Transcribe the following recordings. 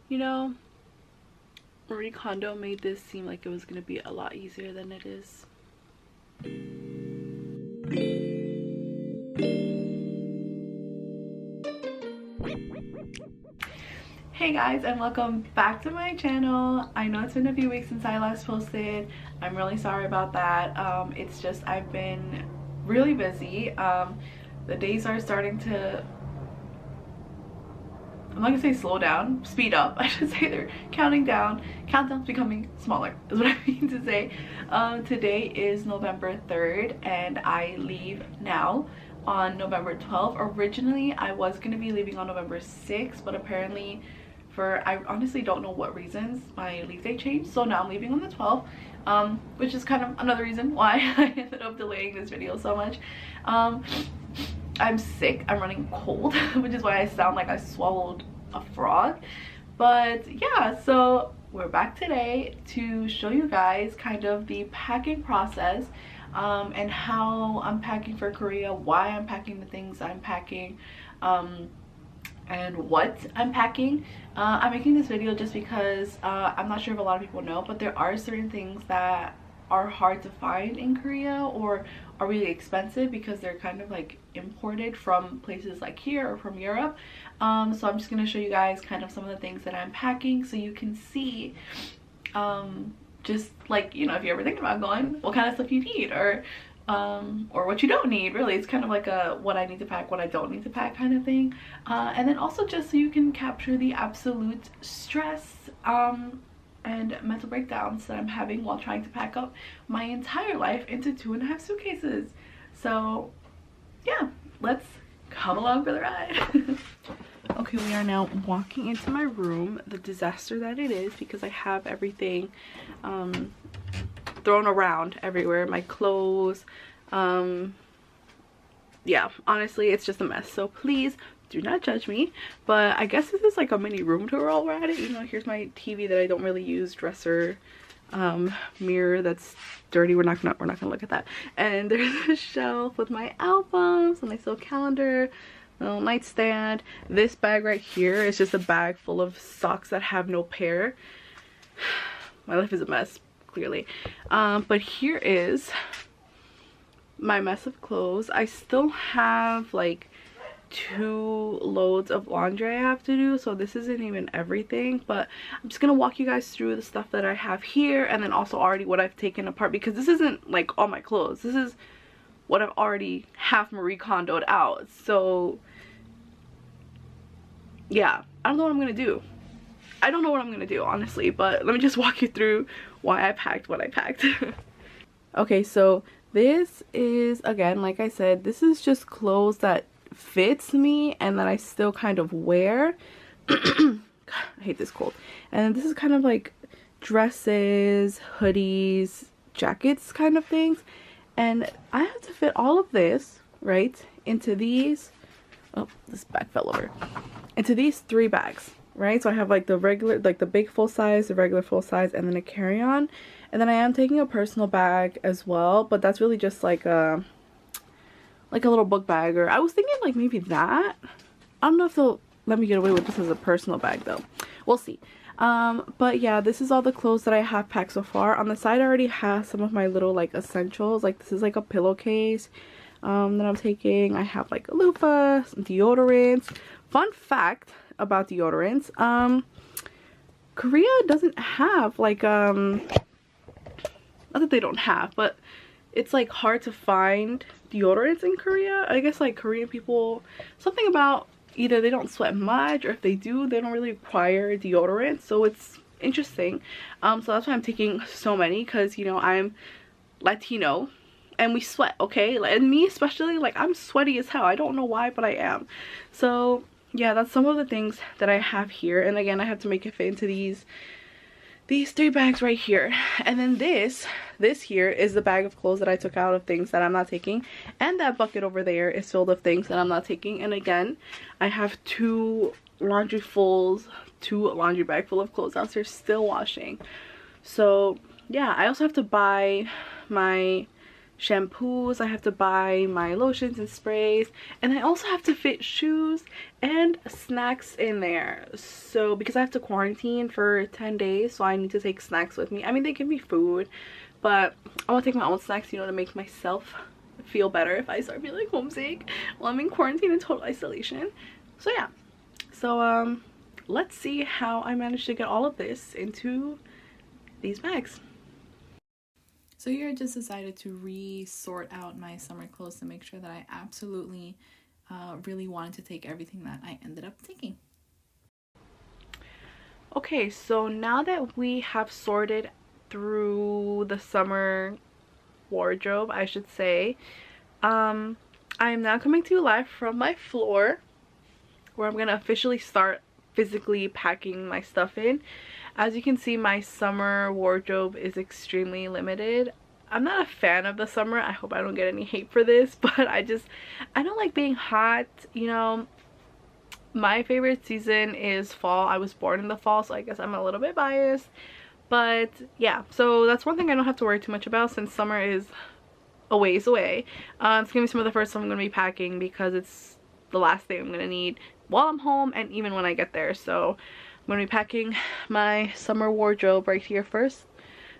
You know, Marie Kondo made this seem like it was going to be a lot easier than it is. Hey guys, and welcome back to my channel. I know it's been a few weeks since I last posted. I'm really sorry about that. It's just I've been really busy. The days are starting to, I'm not gonna say slow down, speed up. I should say they're counting down. Countdown's becoming smaller is what I mean to say. Today is November 3rd and I leave now on November 12th. Originally, I was gonna be leaving on November 6th, but apparently I honestly don't know what reasons my leave date changed. So now I'm leaving on the 12th, which is kind of another reason why I ended up delaying this video so much. I'm sick, I'm running cold, which is why I sound like I swallowed a frog. But yeah, so we're back today to show you guys kind of the packing process, and how I'm packing for Korea, why I'm packing the things I'm packing, and what I'm packing. I'm making this video just because I'm not sure if a lot of people know, but there are certain things that are hard to find in Korea or are really expensive because they're kind of like imported from places like here or from Europe. So I'm just going to show you guys kind of some of the things that I'm packing so you can see just like, you know, if you're ever thinking about going, what kind of stuff you need, or what you don't need. Really, it's kind of like a what I need to pack, what I don't need to pack kind of thing. And then also just so you can capture the absolute stress and mental breakdowns that I'm having while trying to pack up my entire life into 2.5 suitcases. So yeah, let's come along for the ride. Okay, we are now walking into my room, the disaster that it is, because I have everything thrown around everywhere, my clothes. Yeah, honestly, it's just a mess, so please do not judge me. But I guess this is like a mini room tour while we're at it. You know, here's my TV that I don't really use, dresser, mirror that's dirty. We're not gonna look at that. And there's a shelf with my albums, a nice little calendar, little nightstand. This bag right here is just a bag full of socks that have no pair. My life is a mess, clearly. But here is my mess of clothes. I still have like 2 loads of laundry I have to do, so this isn't even everything, but I'm just gonna walk you guys through the stuff that I have here, and then also already what I've taken apart, because this isn't like all my clothes. This is what I've already half Marie Kondo'd out. So yeah, I don't know what I'm gonna do. I don't know what I'm gonna do, honestly, but let me just walk you through why I packed what I packed. Okay, so this is, again, like I said, this is just clothes that fits me and that I still kind of wear. God, I hate this cold. And this is kind of like dresses, hoodies, jackets kind of things. And I have to fit all of this, right, into these, oh, this bag fell over, into these 3 bags, right? So I have like the regular, like the big full size, the regular full size, and then a carry-on. And then I am taking a personal bag as well, but that's really just like a little book bag, or I was thinking like maybe that. I don't know if they'll let me get away with this as a personal bag though. We'll see. But yeah, this is all the clothes that I have packed so far. On the side I already have some of my little like essentials. Like this is like a pillowcase that I'm taking. I have like a loofah, some deodorants. Fun fact about deodorants, Korea doesn't have like not that they don't have, but it's like hard to find deodorants in Korea. I guess like Korean people, something about either they don't sweat much, or if they do, they don't really require deodorant. So it's interesting. So that's why I'm taking so many, because you know, I'm Latino and we sweat, okay? And me especially, like I'm sweaty as hell. I don't know why, but I am. So yeah, that's some of the things that I have here. And again, I have to make it fit into these 3 bags right here. And then this here is the bag of clothes that I took out of things that I'm not taking, and that bucket over there is filled of things that I'm not taking. And again, I have 2 laundry bag full of clothes downstairs still washing. So yeah, I also have to buy my shampoos, I have to buy my lotions and sprays, and I also have to fit shoes and snacks in there. So because I have to quarantine for 10 days, so I need to take snacks with me. I mean, they give me food, but I want to take my own snacks, you know, to make myself feel better if I start feeling homesick while I'm in quarantine in total isolation. So yeah, so let's see how I managed to get all of this into these bags. So here I just decided to re-sort out my summer clothes to make sure that I absolutely really wanted to take everything that I ended up taking. Okay, so now that we have sorted through the summer wardrobe, I should say, I am now coming to you live from my floor where I'm gonna officially start physically packing my stuff in. As you can see, my summer wardrobe is extremely limited. I'm not a fan of the summer. I hope I don't get any hate for this, but I don't like being hot, you know. My favorite season is fall. I was born in the fall, so I guess I'm a little bit biased. But yeah, so that's one thing I don't have to worry too much about since summer is a ways away. It's gonna be some of the first stuff I'm gonna be packing because it's the last thing I'm gonna need while I'm home and even when I get there. So I'm gonna be packing my summer wardrobe right here first,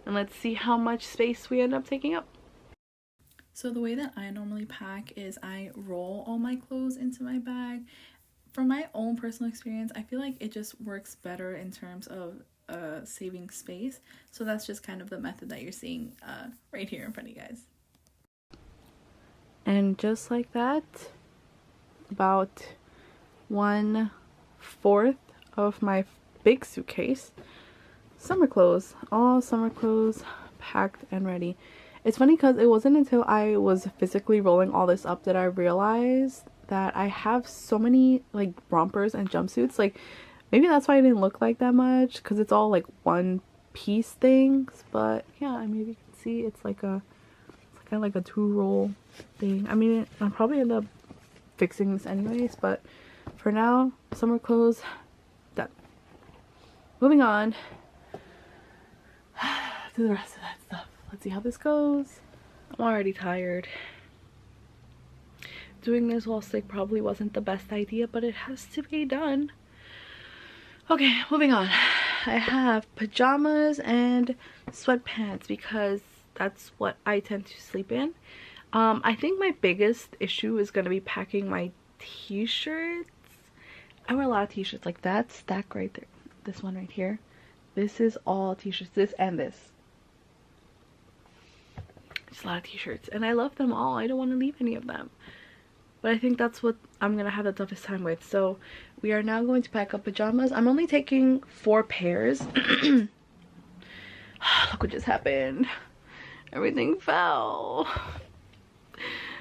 and let's see how much space we end up taking up. So the way that I normally pack is I roll all my clothes into my bag. From my own personal experience, I feel like it just works better in terms of saving space. So that's just kind of the method that you're seeing right here in front of you guys. And just like that, about 1/4 of my big suitcase, summer clothes, all summer clothes packed and ready. It's funny because it wasn't until I was physically rolling all this up that I realized that I have so many like rompers and jumpsuits. Like maybe that's why I didn't look like that much, because it's all like one piece things. But yeah, I mean, you can see it's like a kind of like a 2-roll thing. I mean, I'll probably end up fixing this anyways, but for now, summer clothes done. Moving on to the rest of that stuff. Let's see how this goes. I'm already tired. Doing this while sick probably wasn't the best idea, but it has to be done. Okay, moving on. I have pajamas and sweatpants because that's what I tend to sleep in. I think my biggest issue is going to be packing my t-shirts. I wear a lot of t-shirts, like that stack right there. This one right here. This is all t-shirts, this and this. Just a lot of t-shirts, and I love them all. I don't want to leave any of them. But I think that's what I'm gonna have the toughest time with. So we are now going to pack up pajamas. I'm only taking 4 pairs. Look what just happened. Everything fell.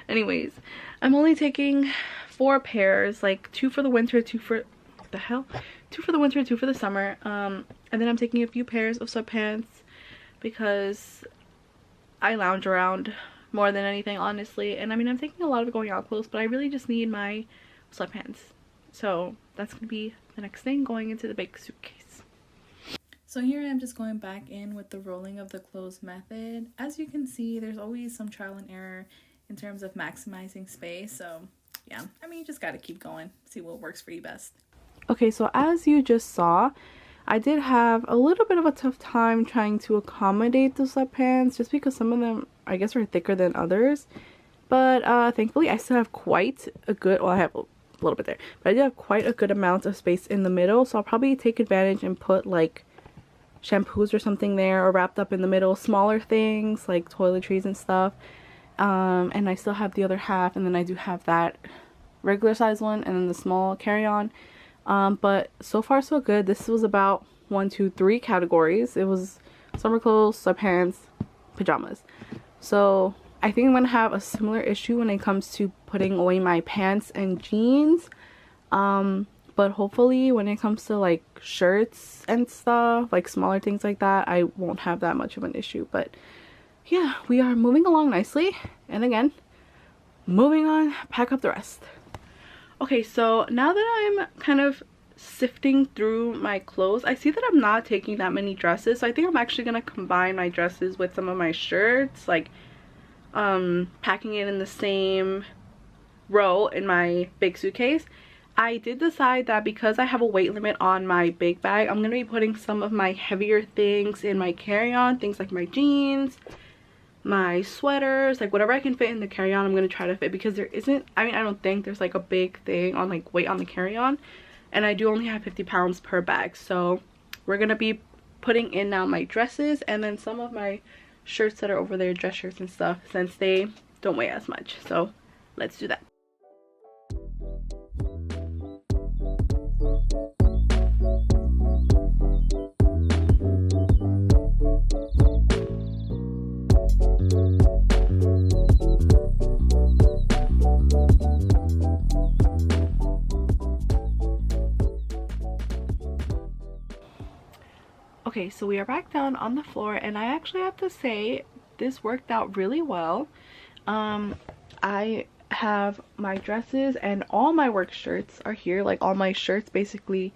Anyways, I'm only taking 4 pairs, like 2 for the winter, 2 for what the hell? 2 for the winter, 2 for the summer. And then I'm taking a few pairs of sweatpants because I lounge around more than anything, honestly. And I mean, I'm taking a lot of going out clothes, but I really just need my sweatpants. So that's gonna be the next thing going into the big suitcase. So here I am just going back in with the rolling of the clothes method. As you can see, there's always some trial and error in terms of maximizing space. So yeah, I mean, you just gotta keep going, see what works for you best. Okay, so as you just saw, I did have a little bit of a tough time trying to accommodate the sweatpants just because some of them, I guess, are thicker than others. But thankfully I still have quite a good, well, I have a little bit there, but I do have quite a good amount of space in the middle. So I'll probably take advantage and put like shampoos or something there, or wrapped up in the middle, smaller things like toiletries and stuff. And I still have the other half, and then I do have that regular size one and then the small carry-on. But so far so good. This was about 1, 2, 3 categories. It was summer clothes, sweatpants, pajamas. So I think I'm gonna have a similar issue when it comes to putting away my pants and jeans. But hopefully when it comes to like shirts and stuff, like smaller things like that, I won't have that much of an issue. But yeah, we are moving along nicely. And again, moving on, pack up the rest. Okay, so now that I'm kind of sifting through my clothes, I see that I'm not taking that many dresses. So I think I'm actually gonna combine my dresses with some of my shirts. Like packing it in the same row in my big suitcase. I did decide that because I have a weight limit on my big bag, I'm going to be putting some of my heavier things in my carry-on, things like my jeans, my sweaters, like whatever I can fit in the carry-on I'm going to try to fit, because there isn't, I mean, I don't think there's like a big thing on like weight on the carry-on, and I do only have 50 pounds per bag. So we're going to be putting in now my dresses and then some of my shirts that are over there, dress shirts and stuff, since they don't weigh as much. So let's do that. Okay, so we are back down on the floor, and I actually have to say this worked out really well. I have my dresses and all my work shirts are here, like all my shirts, basically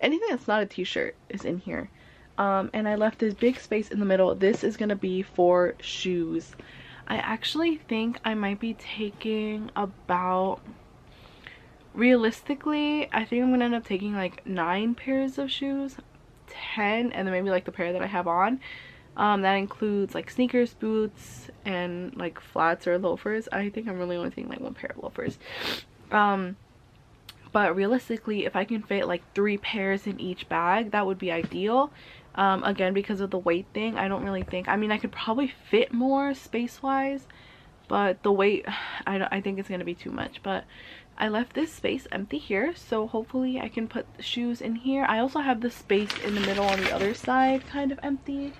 anything that's not a t-shirt is in here. And I left this big space in the middle. This is gonna be for shoes. I actually think I might be taking about, realistically, I think I'm gonna end up taking like 9 pairs of shoes, 10, and then maybe like the pair that I have on. That includes like sneakers, boots, and like flats or loafers. I think I'm really only taking like 1 pair of loafers. But realistically, if I can fit like 3 pairs in each bag, that would be ideal. Again, because of the weight thing, I don't really think, I mean, I could probably fit more space wise, but the weight, I think it's gonna be too much. But I left this space empty here, so hopefully I can put the shoes in here. I also have the space in the middle on the other side kind of empty,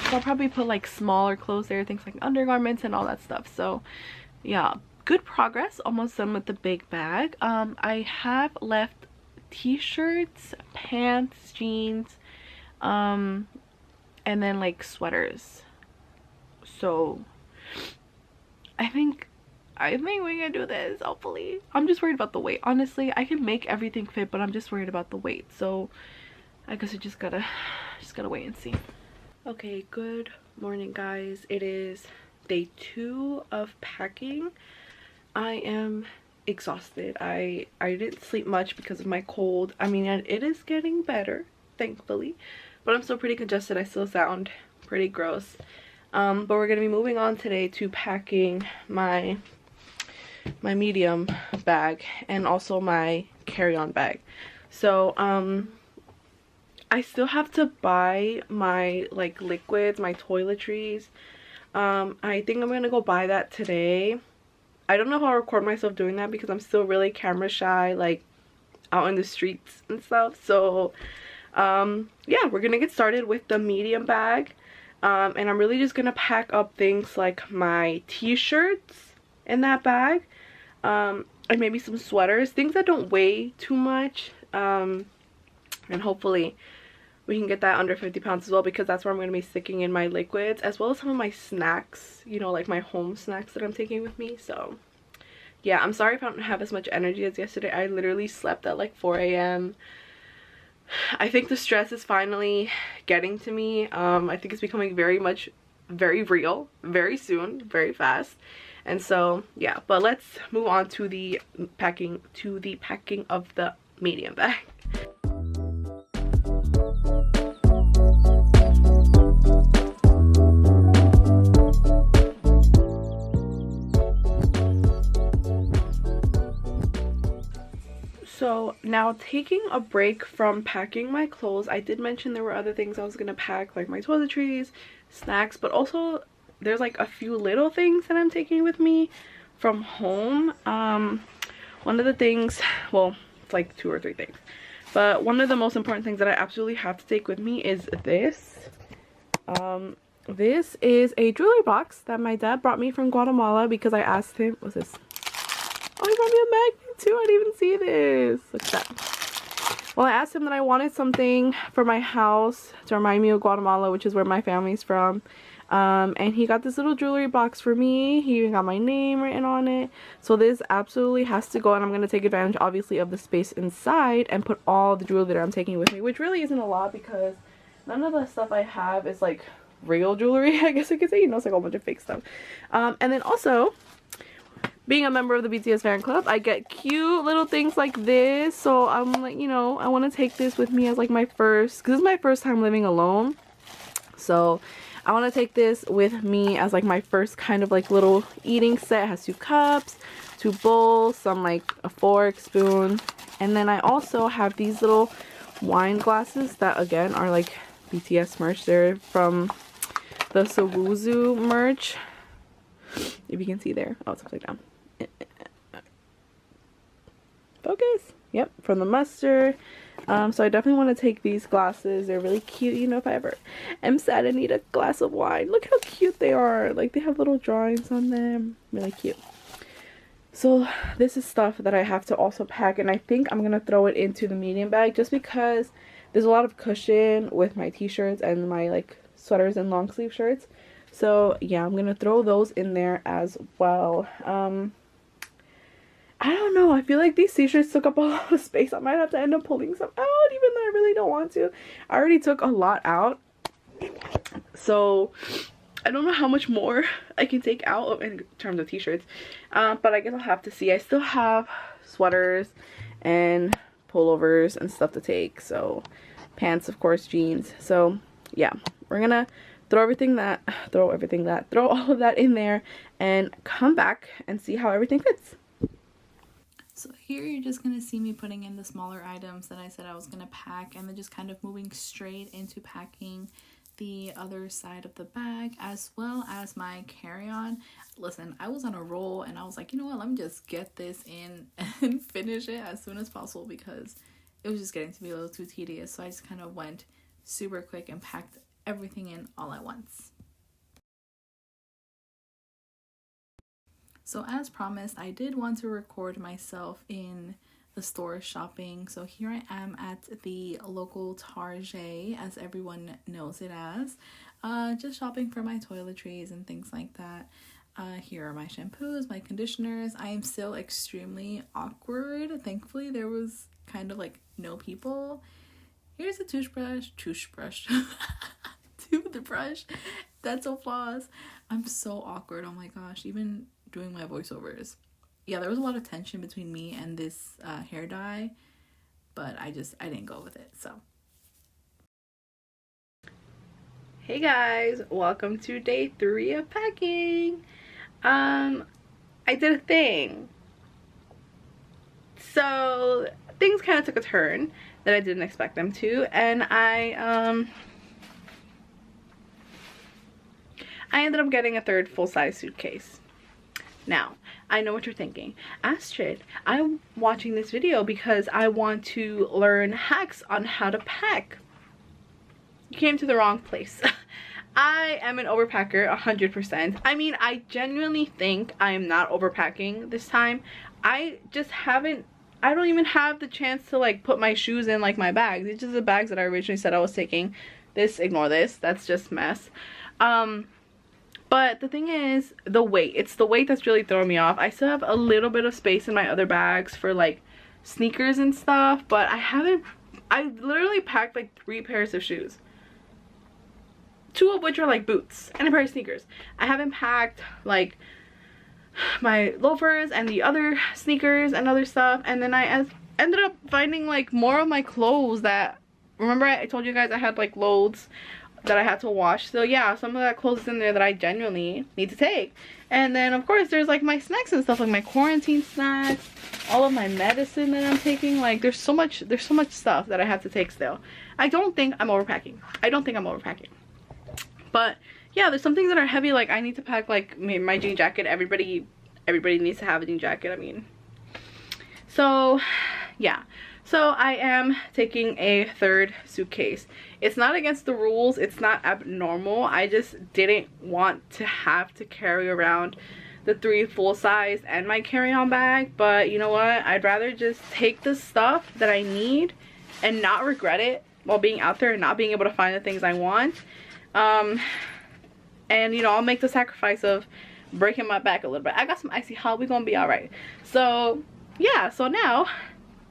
so I'll probably put like smaller clothes there, things like undergarments and all that stuff. So yeah, good progress, almost done with the big bag. I have left t-shirts, pants, jeans, and then like sweaters. So I think we can do this, hopefully. I'm just worried about the weight. Honestly, I can make everything fit, but I'm just worried about the weight. So I guess I just gotta wait and see. Okay, good morning, guys. It is day 2 of packing. I am exhausted. I didn't sleep much because of my cold. I mean, it is getting better, thankfully, but I'm still pretty congested. I still sound pretty gross. But we're gonna be moving on today to packing my medium bag and also my carry-on bag. So I still have to buy my like liquids, my toiletries. I think I'm gonna go buy that today. I don't know if I'll record myself doing that because I'm still really camera shy, like out in the streets and stuff. So yeah, we're gonna get started with the medium bag. And I'm really just gonna pack up things like my t-shirts in that bag, and maybe some sweaters, things that don't weigh too much, and hopefully we can get that under 50 pounds as well, because that's where I'm going to be sticking in my liquids, as well as some of my snacks, you know, like my home snacks that I'm taking with me. So yeah, I'm sorry if I don't have as much energy as yesterday. I literally slept at like 4 a.m. I think the stress is finally getting to me. I think it's becoming very real, very soon, very fast. And so yeah, but let's move on to the packing of the medium bag. So now, taking a break from packing my clothes, I did mention there were other things I was gonna pack, like my toiletries, snacks, but also there's like a few little things that I'm taking with me from home. One of the things, well, it's like 2 or 3 things, but one of the most important things that I absolutely have to take with me is this. This is a jewelry box that my dad brought me from Guatemala because I asked him, what's this? Oh, he brought me a magnet too. I didn't even see this. Look at that. Well, I asked him that I wanted something for my house to remind me of Guatemala, which is where my family's from. And he got this little jewelry box for me. He even got my name written on it. So this absolutely has to go, and I'm going to take advantage, obviously, of the space inside and put all the jewelry that I'm taking with me, which really isn't a lot because none of the stuff I have is like real jewelry, I guess I could say. You know, it's like a whole bunch of fake stuff. And then also, being a member of the BTS fan club, I get cute little things like this. So I'm like, you know, I want to take this with me as like my first, because this is my first time living alone. So I want to take this with me as like my first kind of like little eating set. It has 2 cups, 2 bowls, some like a fork, spoon. And then I also have these little wine glasses that again are like BTS merch. They're from the Sowuzu merch. If you can see there. Oh, it's upside down. Focus. Yep, from the mustard. So I definitely want to take these glasses. They're really cute. You know, if I ever am sad and need a glass of wine, look how cute they are. Like, they have little drawings on them. Really cute. So this is stuff that I have to also pack, and I think I'm gonna throw it into the medium bag just because there's a lot of cushion with my t-shirts and my like sweaters and long sleeve shirts. So yeah, I'm gonna throw those in there as well. I don't know, I feel like these t-shirts took up a lot of space. I might have to end up pulling some out even though I really don't want to. I already took a lot out, so I don't know how much more I can take out in terms of t-shirts, but I guess I'll have to see. I still have sweaters and pullovers and stuff to take, so pants, of course, jeans. So yeah, we're gonna throw all of that in there and come back and see how everything fits. So here you're just going to see me putting in the smaller items that I said I was going to pack, and then just kind of moving straight into packing the other side of the bag as well as my carry-on. Listen, I was on a roll and I was like, you know what, let me just get this in and finish it as soon as possible because it was just getting to be a little too tedious. So I just kind of went super quick and packed everything in all at once. So as promised, I did want to record myself in the store shopping. So here I am at the local Target, as everyone knows it as, just shopping for my toiletries and things like that. Here are my shampoos, my conditioners. I am still extremely awkward. Thankfully there was kind of like no people. Here's a toothbrush, toothbrush, dental floss. I'm so awkward, oh my gosh, even doing my voiceovers. Yeah, there was a lot of tension between me and this hair dye, but I didn't go with it. So hey guys, welcome to day 3 of packing. I did a thing, so things kind of took a turn that I didn't expect them to, and I ended up getting a 3rd full-size suitcase. Now, I know what you're thinking. Astrid, I'm watching this video because I want to learn hacks on how to pack. You came to the wrong place. I am an overpacker 100%. I mean, I genuinely think I am not overpacking this time. I don't even have the chance to like put my shoes in like my bags. It's just the bags that I originally said I was taking. This, ignore this, that's just mess. But the thing is, the weight. It's the weight that's really throwing me off. I still have a little bit of space in my other bags for like sneakers and stuff, but I literally packed like 3 pairs of shoes. 2 of which are like boots and a pair of sneakers. I haven't packed like my loafers and the other sneakers and other stuff, and then I ended up finding like more of my clothes that, remember I told you guys I had like loads that I had to wash. So yeah, some of that clothes is in there that I genuinely need to take. And then of course there's like my snacks and stuff, like my quarantine snacks, all of my medicine that I'm taking. Like there's so much stuff that I have to take still. I don't think I'm overpacking. But yeah, there's some things that are heavy. Like I need to pack like my jean jacket. Everybody needs to have a jean jacket, I mean. So yeah, so I am taking a 3rd suitcase. It's not against the rules, it's not abnormal. I just didn't want to have to carry around the 3 full size and my carry-on bag. But you know what, I'd rather just take the stuff that I need and not regret it while being out there and not being able to find the things I want. And you know, I'll make the sacrifice of breaking my back a little bit. I got some icy hot, we're gonna be all right. So yeah, so now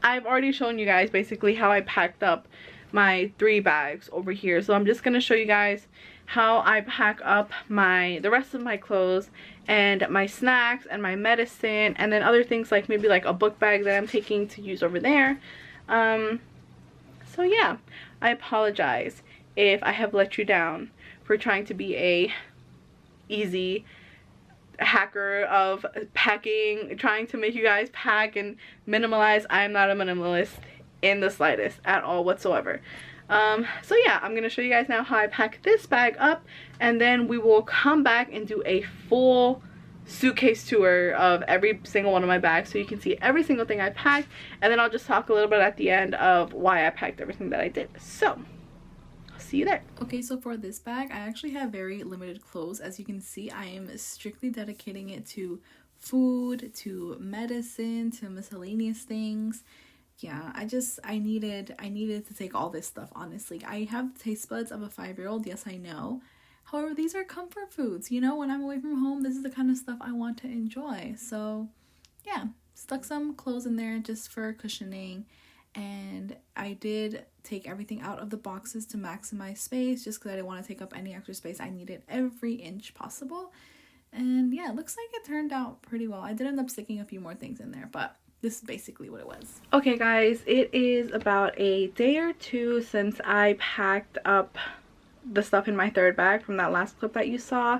I've already shown you guys basically how I packed up my 3 bags over here. So I'm just gonna show you guys how I pack up the rest of my clothes and my snacks and my medicine, and then other things like maybe like a book bag that I'm taking to use over there. So yeah, I apologize if I have let you down for trying to be a easy hacker of packing, trying to make you guys pack and minimalize. I am not a minimalist in the slightest at all whatsoever. So yeah, I'm gonna show you guys now how I pack this bag up, and then we will come back and do a full suitcase tour of every single one of my bags so you can see every single thing I packed, and then I'll just talk a little bit at the end of why I packed everything that I did. So I'll see you there. Okay, so for this bag, I actually have very limited clothes. As you can see, I am strictly dedicating it to food, to medicine, to miscellaneous things. Yeah, I needed to take all this stuff, honestly. I have taste buds of a 5-year-old, yes, I know. However, these are comfort foods, you know, when I'm away from home, this is the kind of stuff I want to enjoy. So yeah, stuck some clothes in there just for cushioning, and I did take everything out of the boxes to maximize space just because I didn't want to take up any extra space. I needed every inch possible, and yeah, it looks like it turned out pretty well. I did end up sticking a few more things in there, but this is basically what it was. Okay guys, it is about a day or two since I packed up the stuff in my third bag from that last clip that you saw.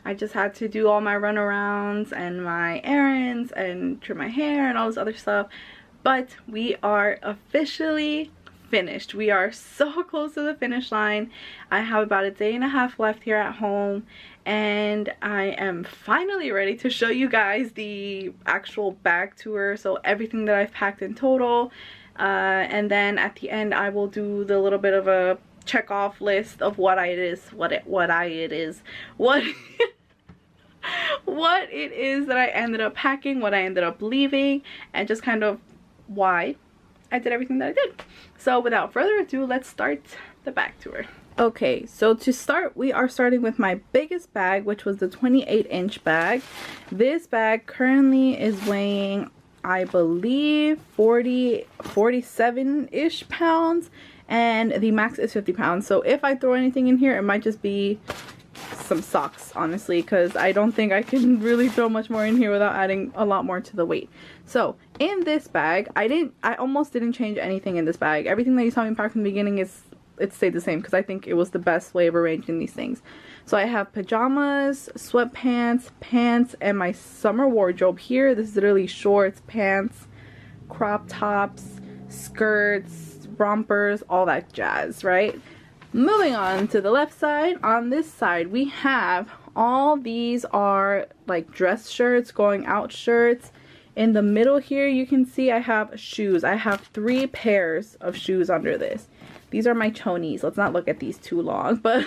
I just had to do all my runarounds and my errands and trim my hair and all this other stuff, but we are officially finished. We are so close to the finish line. I have about a day and a half left here at home, and I am finally ready to show you guys the actual bag tour, so everything that I've packed in total, and then at the end I will do the little bit of a check off list of what it is that I ended up packing, what I ended up leaving, and just kind of why I did everything that I did. So without further ado, let's start the bag tour. Okay, so to start, we are starting with my biggest bag, which was the 28-inch bag. This bag currently is weighing, I believe, 47-ish pounds, and the max is 50 pounds. So if I throw anything in here, it might just be some socks, honestly, because I don't think I can really throw much more in here without adding a lot more to the weight. So in this bag, I almost didn't change anything in this bag. Everything that you saw me pack from the beginning it stayed the same because I think it was the best way of arranging these things. So I have pajamas, sweatpants, pants, and my summer wardrobe here. This is literally shorts, pants, crop tops, skirts, rompers, all that jazz, right? Moving on to the left side, on this side we have all these are like dress shirts, going out shirts. In the middle here you can see I have shoes. I have 3 pairs of shoes under this. These are my chonies. Let's not look at these too long, but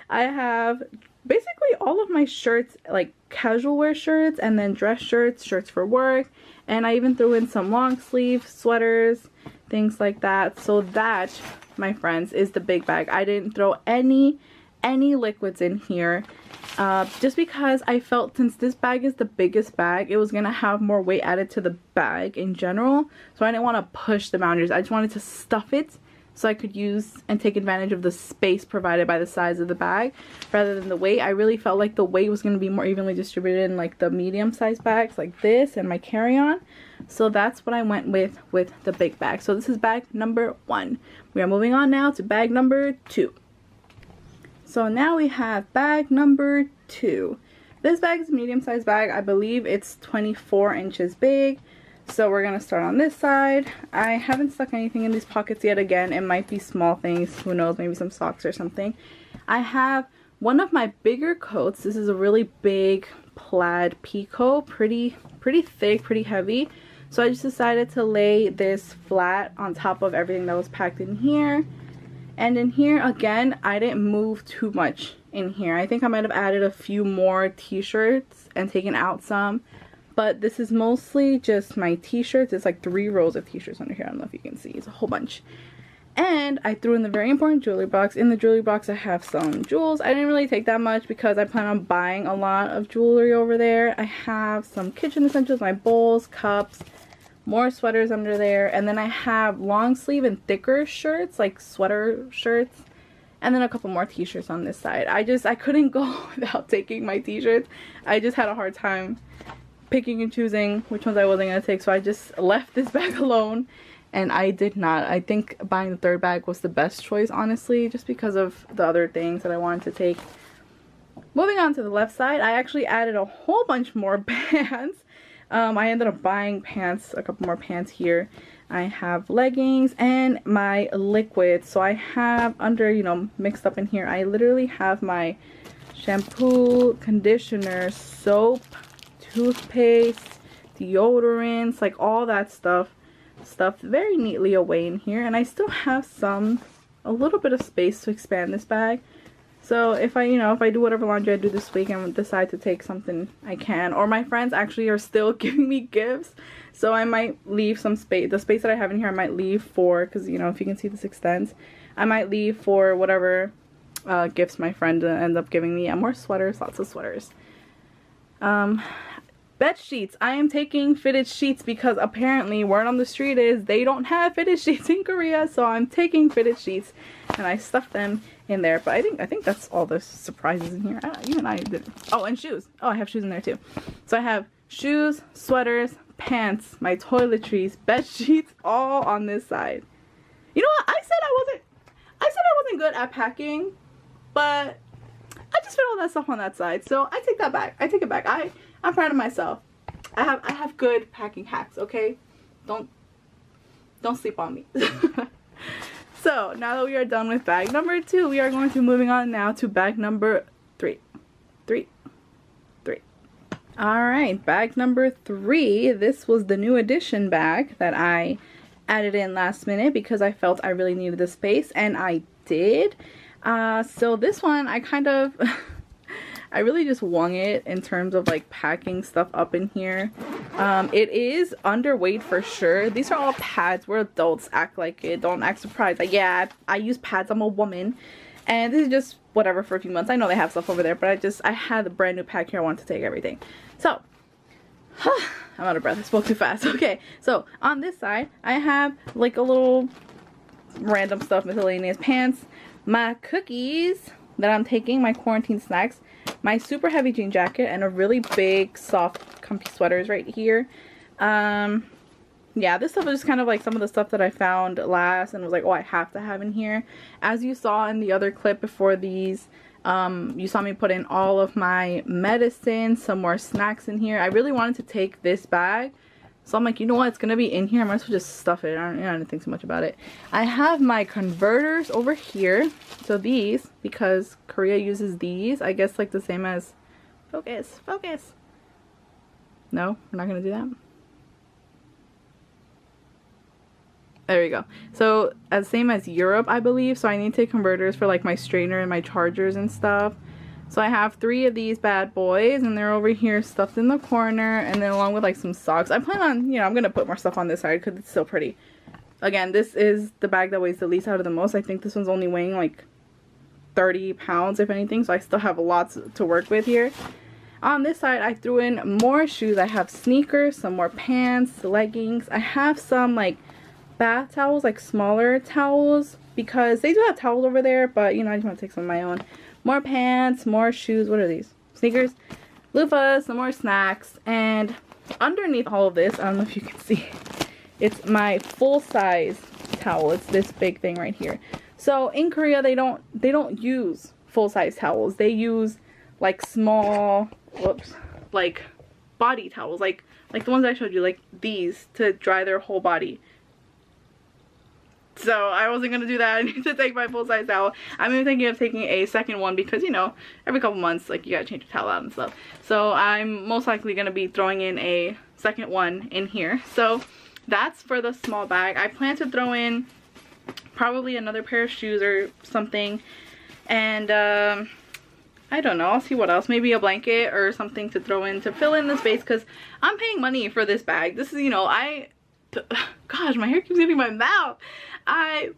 I have basically all of my shirts, like casual wear shirts, and then dress shirts, shirts for work, and I even threw in some long sleeve sweaters, things like that. So that, my friends, is the big bag. I didn't throw any liquids in here just because I felt since this bag is the biggest bag, it was gonna have more weight added to the bag in general, so I didn't want to push the boundaries. I just wanted to stuff it so I could use and take advantage of the space provided by the size of the bag rather than the weight. I really felt like the weight was going to be more evenly distributed in like the medium-sized bags like this and my carry-on. So that's what I went with the big bag. So this is bag number 1. We are moving on now to bag number 2. So now we have bag number 2. This bag is a medium-sized bag. I believe it's 24 inches big. So we're going to start on this side. I haven't stuck anything in these pockets yet. Again, it might be small things. Who knows? Maybe some socks or something. I have one of my bigger coats. This is a really big plaid peacoat. Pretty thick, pretty heavy. So I just decided to lay this flat on top of everything that was packed in here. And in here, again, I didn't move too much in here. I think I might have added a few more t-shirts and taken out some. But this is mostly just my t-shirts. It's like 3 rows of t-shirts under here. I don't know if you can see. It's a whole bunch. And I threw in the very important jewelry box. In the jewelry box I have some jewels. I didn't really take that much because I plan on buying a lot of jewelry over there. I have some kitchen essentials, my bowls, cups, more sweaters under there. And then I have long sleeve and thicker shirts, like sweater shirts. And then a couple more t-shirts on this side. I couldn't go without taking my t-shirts. I just had a hard time picking and choosing which ones I wasn't gonna take, so I just left this bag alone. And I did not. I think buying the third bag was the best choice, honestly, just because of the other things that I wanted to take. Moving on to the left side, I actually added a whole bunch more pants. I ended up buying pants, a couple more pants here. I have leggings and my liquids. So I have under, you know, mixed up in here, I literally have my shampoo, conditioner, soap, toothpaste, deodorants, like all that stuff stuffed very neatly away in here. And I still have a little bit of space to expand this bag. So if I, if I do whatever laundry I do this week and decide to take something, I can. Or my friends actually are still giving me gifts, so I might leave some space. The space that I have in here I might leave for, because if you can see this extends, I might leave for whatever gifts my friend ends up giving me. And more sweaters, lots of sweaters. Bed sheets. I am taking fitted sheets because apparently word on the street is they don't have fitted sheets in Korea, so I'm taking fitted sheets and I stuffed them in there. But I think that's all the surprises in here. Even I didn't. Oh, and shoes. Oh, I have shoes in there too. So I have shoes, sweaters, pants, my toiletries, bed sheets, all on this side. You know what? I said I wasn't good at packing, but I just fit all that stuff on that side. So I take that back. I take it back. I'm proud of myself. I have good packing hacks, okay? Don't sleep on me. So now that we are done with bag number 2, we are going to moving on now to bag number 3. Alright, bag number 3. This was the new addition bag that I added in last minute because I felt I really needed the space, and I did. So this one I kind of I really just wung it in terms of like packing stuff up in here. It is underweight for sure. These are all pads. We're adults. Act like it. Don't act surprised. Like, yeah, I use pads. I'm a woman. And this is just whatever for a few months. I know they have stuff over there, but I had a brand new pack here. I wanted to take everything. So, I'm out of breath. I spoke too fast. Okay, so on this side, I have like a little random stuff, miscellaneous pants, my cookies that I'm taking, my quarantine snacks, my super heavy jean jacket, and a really big soft comfy sweaters right here. Yeah, this stuff is just kind of like some of the stuff that I found last and was like, oh, I have to have in here. As you saw in the other clip before these, you saw me put in all of my medicine, some more snacks in here. I really wanted to take this bag, so I'm like, you know what, it's gonna be in here, I might as well just stuff it. I don't think so much about it. I have my converters over here. So these, because Korea uses these, I guess like the same as focus. No, we're not gonna do that. There we go. So as same as Europe, I believe. So I need to take converters for like my strainer and my chargers and stuff. So I have 3 of these bad boys, and they're over here stuffed in the corner, and then along with like some socks. I plan on, I'm gonna put more stuff on this side because it's still pretty. Again, this is the bag that weighs the least out of the most. I think this one's only weighing like 30 pounds if anything, so I still have lots to work with here. On this side, I threw in more shoes. I have sneakers, some more pants, leggings. I have some like bath towels, like smaller towels, because they do have towels over there, but I just want to take some of my own. More pants, more shoes. What are these? Sneakers, loofahs, some more snacks, and underneath all of this, I don't know if you can see, it's my full size towel. It's this big thing right here. So in Korea, they don't use full size towels. They use like small, like body towels, like the ones I showed you, like these, to dry their whole body. So I wasn't going to do that. I need to take my full-size towel. I'm even thinking of taking a second one because, every couple months, like, you gotta change your towel out and stuff. So I'm most likely going to be throwing in a second one in here. So that's for the small bag. I plan to throw in probably another pair of shoes or something. And, I don't know. I'll see what else. Maybe a blanket or something to throw in to fill in the space because I'm paying money for this bag. This is, gosh, my hair keeps getting in my mouth. I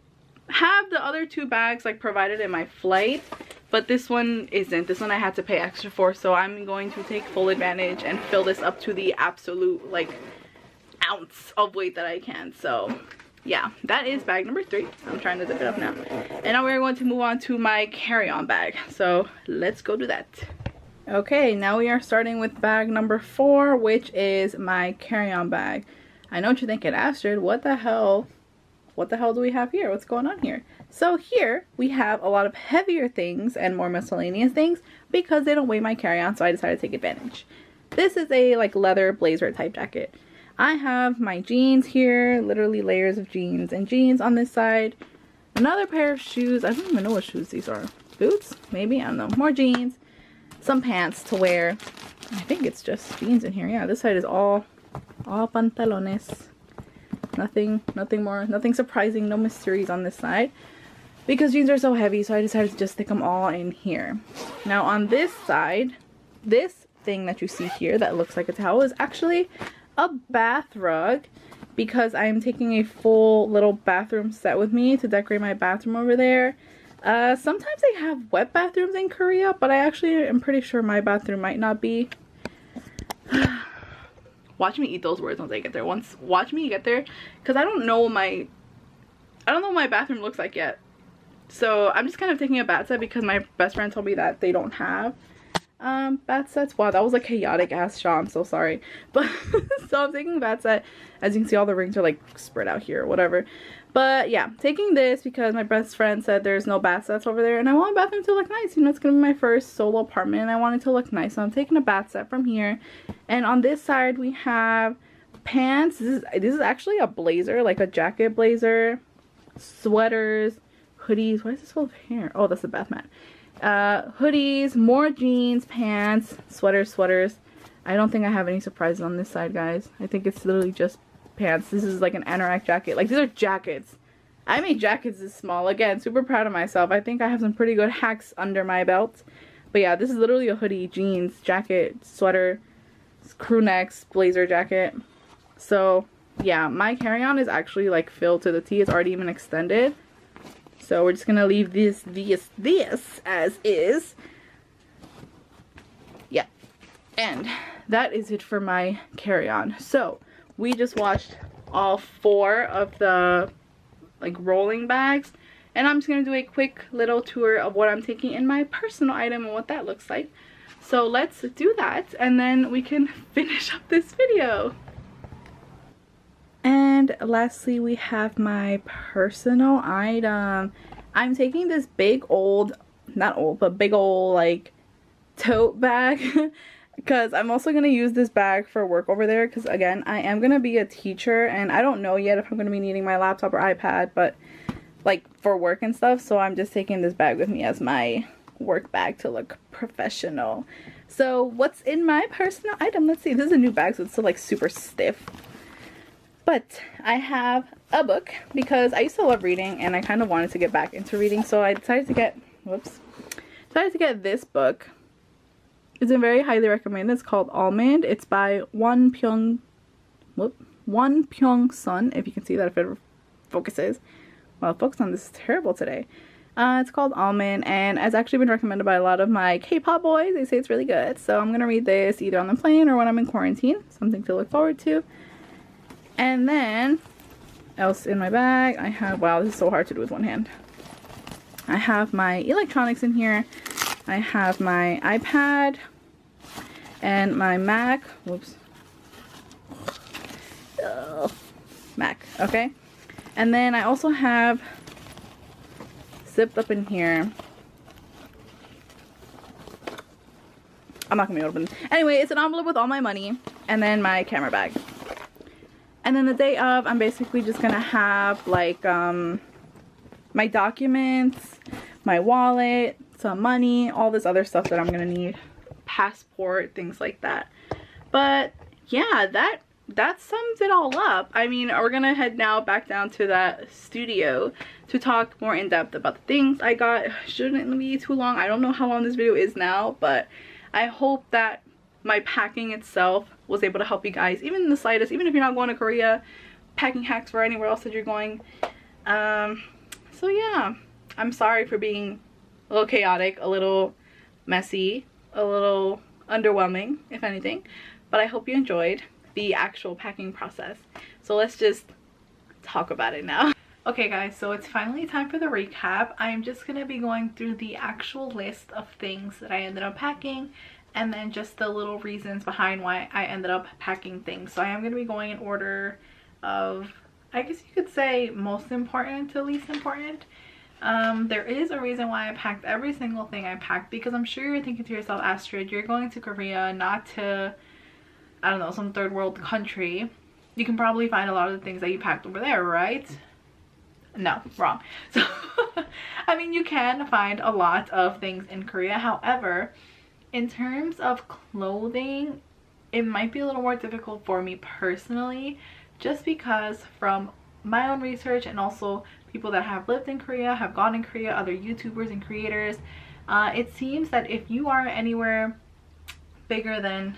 have the other 2 bags like provided in my flight, but this one isn't. This one I had to pay extra for, so I'm going to take full advantage and fill this up to the absolute like ounce of weight that I can. So yeah, that is bag number 3. I'm trying to zip it up now. And now we're going to move on to my carry-on bag. So let's go do that. Okay, now we are starting with bag number 4, which is my carry-on bag. I know what you're thinking, Astrid, what the hell do we have here? What's going on here? So here we have a lot of heavier things and more miscellaneous things because they don't weigh my carry-on, so I decided to take advantage. This is a like leather blazer type jacket. I have my jeans here, literally layers of jeans and jeans on this side. Another pair of shoes. I don't even know what shoes these are. Boots? Maybe? I don't know. More jeans. Some pants to wear. I think it's just jeans in here. Yeah, this side is all pantalones. Nothing more, nothing surprising, no mysteries on this side. Because jeans are so heavy, so I decided to just stick them all in here. Now on this side, this thing that you see here that looks like a towel is actually a bath rug, because I'm taking a full little bathroom set with me to decorate my bathroom over there. Sometimes they have wet bathrooms in Korea, but I actually am pretty sure my bathroom might not be. Watch me eat those words once I get there. Watch me get there, because I don't know what my bathroom looks like yet. So I'm just kind of taking a bath set because my best friend told me that they don't have bath sets. Wow, that was a chaotic ass shot. I'm so sorry. But so I'm taking a bath set. As you can see, all the rings are like spread out here or whatever. But yeah, taking this because my best friend said there's no bath sets over there, and I want my bathroom to look nice. You know, it's gonna be my first solo apartment and I want it to look nice. So I'm taking a bath set from here. And on this side we have pants. This is actually a blazer, like a jacket blazer, sweaters, hoodies. Why is this full of hair? Oh, that's the bath mat. Hoodies, more jeans, pants, sweaters. I don't think I have any surprises on this side, guys. I think it's literally just pants. This is like an anorak jacket. Like, these are jackets. I made jackets this small. Again, super proud of myself. I think I have some pretty good hacks under my belt. But yeah, this is literally a hoodie, jeans, jacket, sweater, crew necks, blazer jacket. So yeah, my carry-on is actually like filled to the T. It's already even extended. So we're just gonna leave this as is. Yeah. And that is it for my carry-on. So we just watched all 4 of the like rolling bags, and I'm just gonna do a quick little tour of what I'm taking in my personal item and what that looks like. So let's do that, and then we can finish up this video. And lastly, we have my personal item. I'm taking this big old, not old, but big old like tote bag because I'm also going to use this bag for work over there, because again, I am going to be a teacher and I don't know yet if I'm going to be needing my laptop or iPad, but like for work and stuff. So I'm just taking this bag with me as my work bag to look professional. So what's in my personal item? Let's see. This is a new bag, so it's still like super stiff. But I have a book because I used to love reading and I kind of wanted to get back into reading. So I decided to get, this book. It's been very highly recommended. It's called Almond. It's by Won Pyung Sun, if you can see that, if it focuses. Well, focus on this is terrible today. It's called Almond, and it's actually been recommended by a lot of my K-pop boys. They say it's really good. So I'm going to read this either on the plane or when I'm in quarantine. Something to look forward to. And then, else in my bag, I have, wow, this is so hard to do with one hand. I have my electronics in here. I have my iPad and my Mac. Whoops. Mac, okay? And then I also have, zipped up in here, I'm not gonna be able to open it. Anyway, it's an envelope with all my money and then my camera bag. And then the day of, I'm basically just gonna have like my documents, my wallet, some money, all this other stuff that I'm gonna need, passport, things like that. But yeah, that sums it all up. I mean, we're gonna head now back down to that studio to talk more in depth about the things I got. Shouldn't be too long. I don't know how long this video is now, but I hope that my packing itself was able to help you guys, even in the slightest, even if you're not going to Korea, packing hacks for anywhere else that you're going. So yeah, I'm sorry for being a little chaotic, a little messy, a little underwhelming, if anything, but I hope you enjoyed the actual packing process. So let's just talk about it now. Okay guys, so it's finally time for the recap. I'm just gonna be going through the actual list of things that I ended up packing, and then just the little reasons behind why I ended up packing things. So I am gonna be going in order of, I guess you could say, most important to least important. There is a reason why I packed every single thing I packed, because I'm sure you're thinking to yourself, Astrid, you're going to Korea, not to, I don't know, some third world country. You can probably find a lot of the things that you packed over there, right? No, wrong. So I mean, you can find a lot of things in Korea. However, in terms of clothing, it might be a little more difficult for me personally, just because from my own research and also people that have lived in Korea, have gone in Korea, other YouTubers and creators, it seems that if you are anywhere bigger than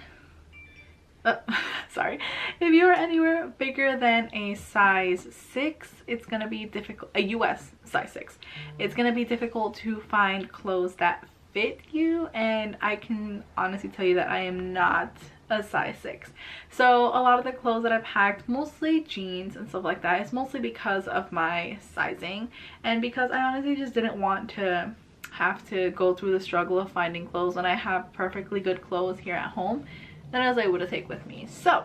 sorry, if you're anywhere bigger than a size 6, it's gonna be difficult, a US size 6, it's gonna be difficult to find clothes that fit you. And I can honestly tell you that I am not a size 6. So a lot of the clothes that I packed, mostly jeans and stuff like that, is mostly because of my sizing, and because I honestly just didn't want to have to go through the struggle of finding clothes when I have perfectly good clothes here at home that I was able to take with me. So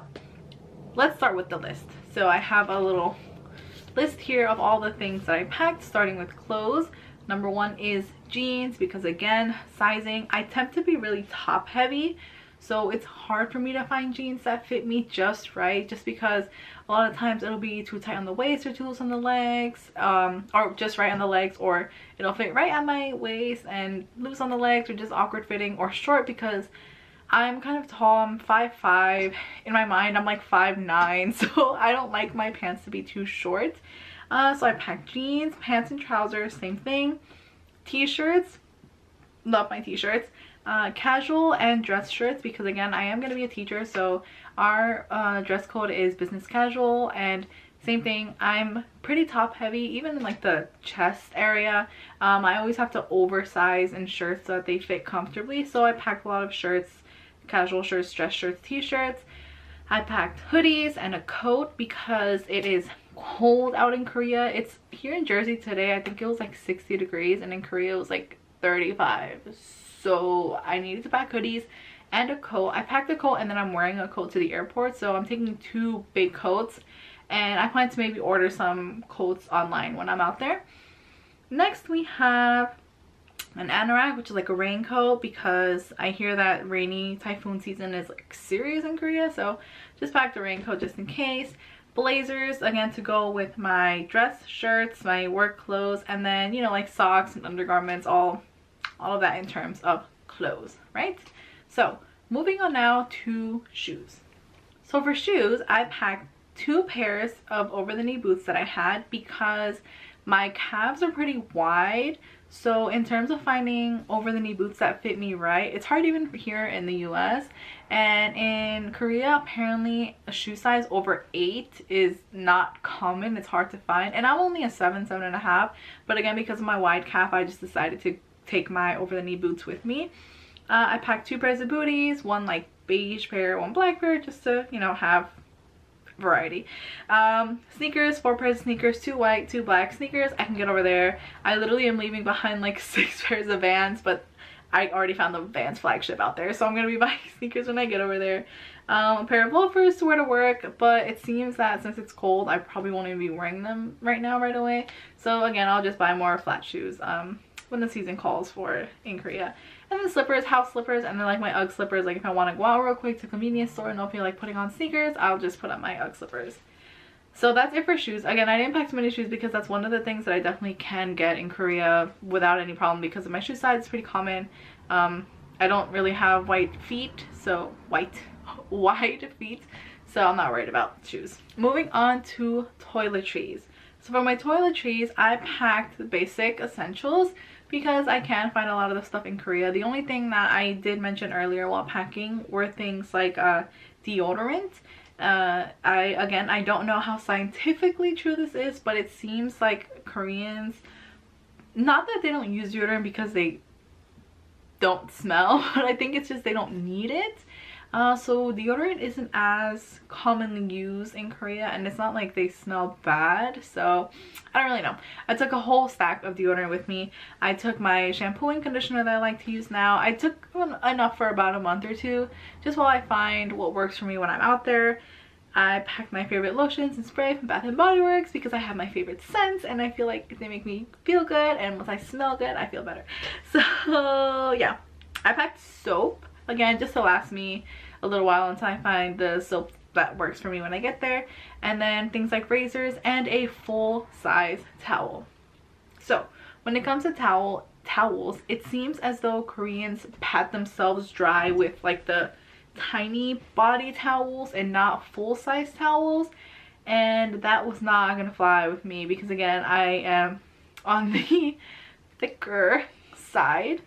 let's start with the list. So I have a little list here of all the things that I packed, starting with clothes. Number 1 is jeans, because again, sizing, I tend to be really top heavy, so it's hard for me to find jeans that fit me just right, just because a lot of times it'll be too tight on the waist or too loose on the legs, or just right on the legs, or it'll fit right at my waist and loose on the legs, or just awkward fitting, or short, because I'm kind of tall. I'm 5'5". In my mind, I'm like 5'9", so I don't like my pants to be too short. So I packed jeans, pants and trousers, same thing. T-shirts, love my t-shirts. Casual and dress shirts, because again, I am going to be a teacher, so our dress code is business casual. And same thing, I'm pretty top heavy, even in like the chest area. I always have to oversize in shirts so that they fit comfortably, so I packed a lot of shirts, casual shirts, dress shirts, t-shirts. I packed hoodies and a coat because it is cold out in Korea. It's here in Jersey today, I think it was like 60 degrees, and in Korea it was like 35. So I needed to pack hoodies and a coat. I packed a coat, and then I'm wearing a coat to the airport, so I'm taking 2 big coats, and I plan to maybe order some coats online when I'm out there. Next we have an anorak, which is like a raincoat, because I hear that rainy typhoon season is like serious in Korea, so just packed a raincoat just in case. Blazers, again, to go with my dress shirts, my work clothes, and then, you know, like socks and undergarments, all of that in terms of clothes, right? So moving on now to shoes. So for shoes, I packed 2 pairs of over-the-knee boots that I had, because my calves are pretty wide. So in terms of finding over-the-knee boots that fit me right, it's hard even here in the US. And in Korea, apparently a shoe size over 8 is not common. It's hard to find. And I'm only a 7, 7.5. But again, because of my wide calf, I just decided to take my over-the-knee boots with me. I packed 2 pairs of booties, 1 like beige pair, 1 black pair, just to, you know, have variety. Sneakers, 4 pairs of sneakers, 2 white, 2 black sneakers. I can get over there. I literally am leaving behind like 6 pairs of Vans, but I already found the Vans flagship out there, so I'm gonna be buying sneakers when I get over there. A pair of loafers to wear to work, but it seems that since it's cold, I probably won't even be wearing them right now right away. So again, I'll just buy more flat shoes when the season calls for in Korea. And then slippers, house slippers, and then like my UGG slippers. Like if I want to go out real quick to a convenience store and don't feel like putting on sneakers, I'll just put on my UGG slippers. So that's it for shoes. Again, I didn't pack too many shoes because that's one of the things that I definitely can get in Korea without any problem, because of my shoe size. It's pretty common. I don't really have wide feet, so wide feet, so I'm not worried about shoes. Moving on to toiletries. So for my toiletries, I packed the basic essentials because I can find a lot of the stuff in Korea. The only thing that I did mention earlier while packing were things like deodorant. I don't know how scientifically true this is, but it seems like Koreans, not that they don't use deodorant because they don't smell, but I think it's just they don't need it. So deodorant isn't as commonly used in Korea, and it's not like they smell bad, so I don't really know. I took a whole stack of deodorant with me. I took my shampoo and conditioner that I like to use now. I took enough for about a month or two, just while I find what works for me when I'm out there. I packed my favorite lotions and spray from Bath & Body Works because I have my favorite scents, and I feel like they make me feel good, and once I smell good, I feel better. So yeah, I packed soap, again, just to last me a little while until I find the soap that works for me when I get there, and then things like razors and a full-size towel. So when it comes to towels, it seems as though Koreans pat themselves dry with like the tiny body towels and not full-size towels, and that was not gonna fly with me because, again, I am on the thicker side,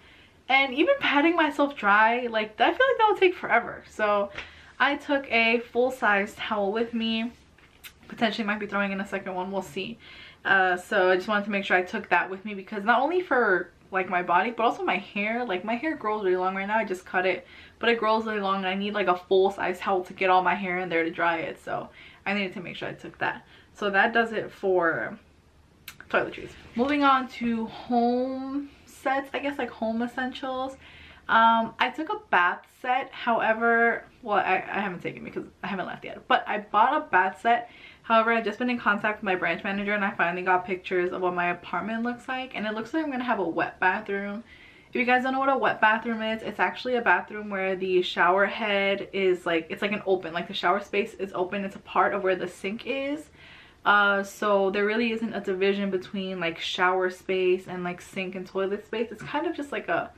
and even patting myself dry, like, I feel like that would take forever. So I took a full-size towel with me. Potentially might be throwing in a second one, we'll see. So I just wanted to make sure I took that with me because not only for like my body, but also my hair. Like, my hair grows really long right now. I just cut it, but it grows really long, and I need like a full-size towel to get all my hair in there to dry it. So I needed to make sure I took that. So that does it for toiletries. Moving on to home sets, I guess, like home essentials. I took a bath set. However, well, I haven't taken it because I haven't left yet, but I bought a bath set. However, I've just been in contact with my branch manager, and I finally got pictures of what my apartment looks like, and it looks like I'm gonna have a wet bathroom. If you guys don't know what a wet bathroom is, it's actually a bathroom where the shower head is like, it's like an open, like the shower space is open. It's a part of where the sink is. So there really isn't a division between like shower space and like sink and toilet space. It's kind of just like a,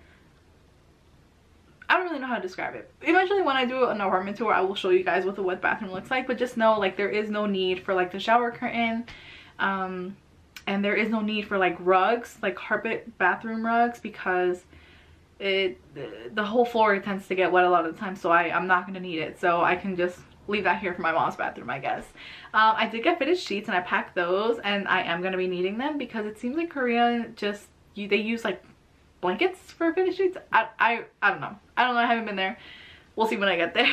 I don't really know how to describe it. Eventually, when I do an apartment tour, I will show you guys what the wet bathroom looks like, but just know, like, there is no need for like the shower curtain, and there is no need for like rugs, like carpet bathroom rugs, because the whole floor tends to get wet a lot of the time, so I'm not gonna need it. So I can just leave that here for my mom's bathroom, I guess. I did get fitted sheets, and I packed those, and I am gonna be needing them because it seems like Korea just they use like blankets for fitted sheets. I don't know. I haven't been there. We'll see when I get there.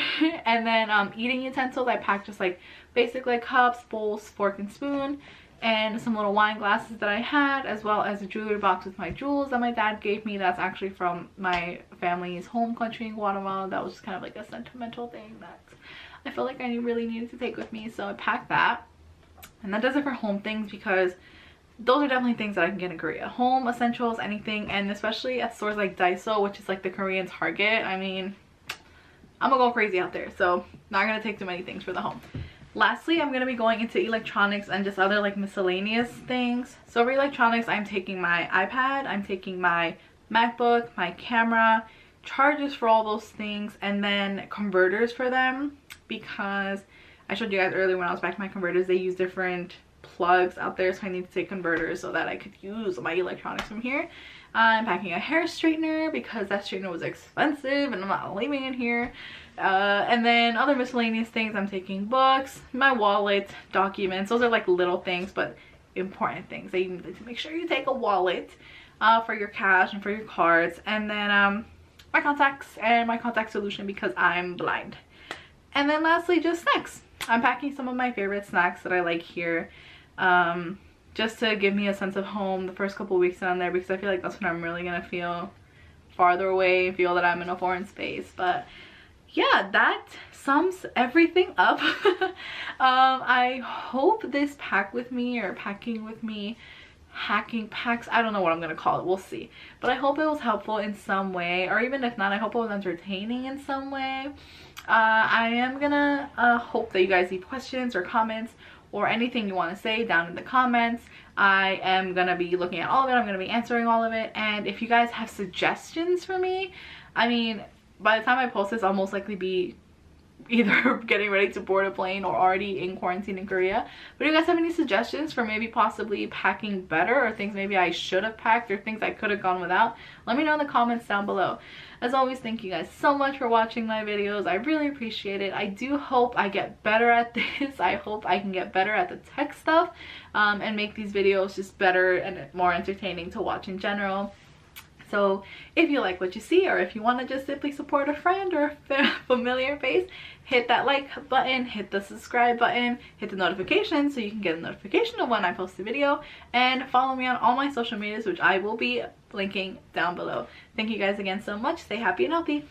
And then eating utensils, I packed just like basic like cups, bowls, fork and spoon, and some little wine glasses that I had, as well as a jewelry box with my jewels that my dad gave me. That's actually from my family's home country in Guatemala. That was just kind of like a sentimental thing that I felt like I really needed to take with me, so I packed that. And that does it for home things, because those are definitely things that I can get in Korea. Home essentials, anything, and especially at stores like Daiso, which is like the Korean Target. I mean, I'm gonna go crazy out there, so not gonna take too many things for the home. Lastly, I'm gonna be going into electronics and just other like miscellaneous things. So for electronics, I'm taking my iPad, I'm taking my MacBook, my camera, chargers for all those things, and then converters for them, because I showed you guys earlier when I was back to my converters, they use different plugs out there, so I need to take converters so that I could use my electronics from here. I'm packing a hair straightener because that straightener was expensive and I'm not leaving it here. And then other miscellaneous things, I'm taking books, my wallet, documents. Those are like little things but important things that you need to make sure you take a wallet for your cash and for your cards. And then my contacts and my contact solution because I'm blind. And then lastly, just snacks. I'm packing some of my favorite snacks that I like here, just to give me a sense of home the first couple weeks down there, because I feel like that's when I'm really gonna feel farther away, feel that I'm in a foreign space. But yeah, that sums everything up. I hope this pack with me, or packing with me, hacking packs, I don't know what I'm gonna call it, we'll see, but I hope it was helpful in some way, or even if not, I hope it was entertaining in some way. I am gonna hope that you guys leave questions or comments or anything you want to say down in the comments. I am gonna be looking at all of it, I'm gonna be answering all of it, and if you guys have suggestions for me, I mean, by the time I post this, I'll most likely be either getting ready to board a plane or already in quarantine in Korea. But if you guys have any suggestions for maybe possibly packing better, or things maybe I should have packed, or things I could have gone without, let me know in the comments down below. As always, thank you guys so much for watching my videos. I really appreciate it. I do hope I get better at this. I hope I can get better at the tech stuff, and make these videos just better and more entertaining to watch in general. So if you like what you see, or if you want to just simply support a friend or a familiar face, hit that like button, hit the subscribe button, hit the notification so you can get a notification of when I post a video, and follow me on all my social medias, which I will be linking down below. Thank you guys again so much. Stay happy and healthy.